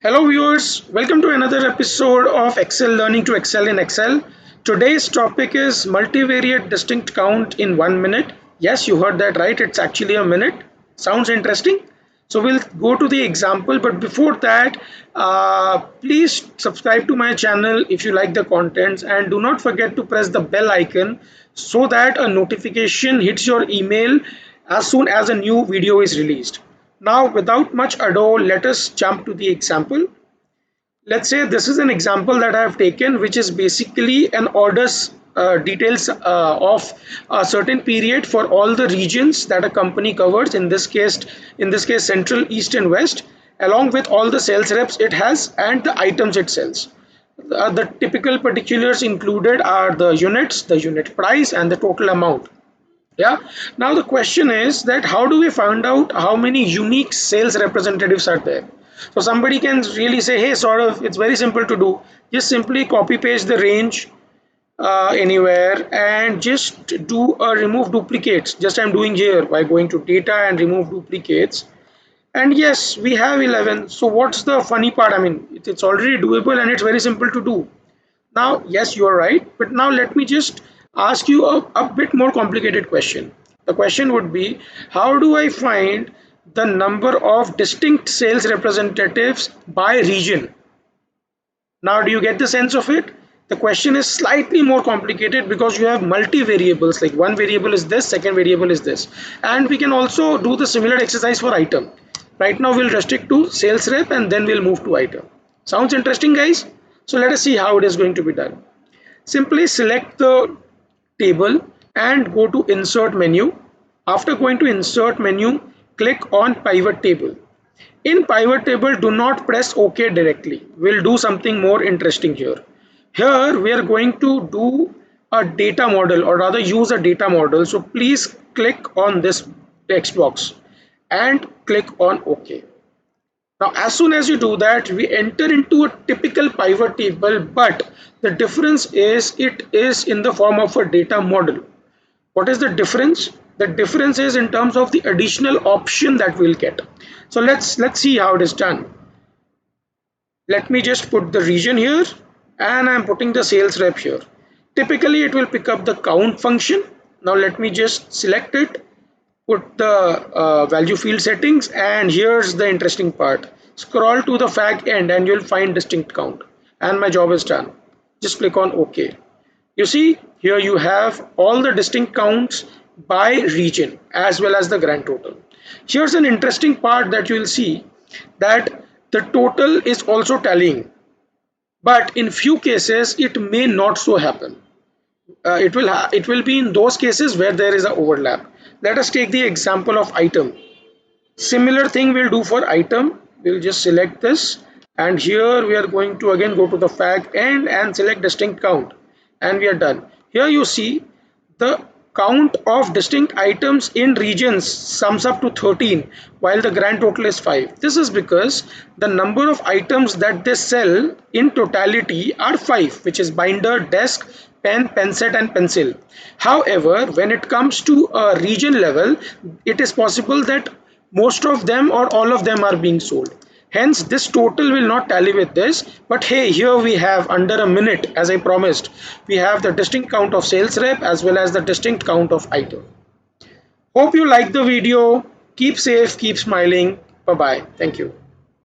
Hello viewers, welcome to another episode of Excel Learning to Excel in Excel. Today's topic is multivariate distinct count in 1 minute. Yes, you heard that right, it's actually a minute. Sounds interesting? So we'll go to the example, but before that, please subscribe to my channel if you like the contents, and do not forget to press the bell icon so that a notification hits your email as soon as a new video is released. Now, without much ado, let us jump to the example. Let's say this is an example that I have taken, which is basically an orders details of a certain period for all the regions that a company covers. In this case, Central, East, and West, along with all the sales reps it has and the items it sells. The typical particulars included are the units, the unit price, and the total amount. Yeah, now the question is that how do we find out how many unique sales representatives are there? So somebody can really say, hey, sort of, it's very simple to do. Just simply copy paste the range anywhere and just do a remove duplicates. Just I'm doing here by going to data and remove duplicates. And yes, we have 11. So what's the funny part? I mean, it's already doable and it's very simple to do. Now, yes, you are right, but now let me just ask you a bit more complicated question. The question would be, how do I find the number of distinct sales representatives by region? Now, do you get the sense of it? The question is slightly more complicated because you have multi variables, like one variable is this, second variable is this. And we can also do the similar exercise for item. Right now, we'll restrict to sales rep and then we'll move to item. Sounds interesting, guys? So let us see how it is going to be done. Simply select the table and go to insert menu. After going to insert menu, click on pivot table. In pivot table, do not press OK directly. We'll do something more interesting here. Here we are going to do a data model, or rather use a data model. So please click on this text box and click on OK. Now, as soon as you do that, we enter into a typical pivot table, but the difference is it is in the form of a data model. What is the difference? The difference is in terms of the additional option that we'll get. So let's see how it is done. Let me just put the region here and I'm putting the sales rep here. Typically, it will pick up the count function. Now let me just select it, put the value field settings, and here's the interesting part. Scroll to the fag end and you'll find distinct count, and my job is done. Just click on OK. You see here you have all the distinct counts by region as well as the grand total. Here's an interesting part that you will see, that the total is also tallying, but in few cases it may not so happen. It will be in those cases where there is an overlap. Let us take the example of item. Similar thing we'll do for item. We'll just select this, and here we are going to again go to the fag end and select distinct count, and we are done. Here you see the count of distinct items in regions sums up to 13 while the grand total is 5. This is because the number of items that they sell in totality are 5, which is binder, desk, pen, pen set, and pencil. However, when it comes to a region level, it is possible that most of them or all of them are being sold. Hence, this total will not tally with this. But hey, here we have under a minute, as I promised, we have the distinct count of sales rep as well as the distinct count of item. Hope you like the video. Keep safe, keep smiling. Bye bye. Thank you.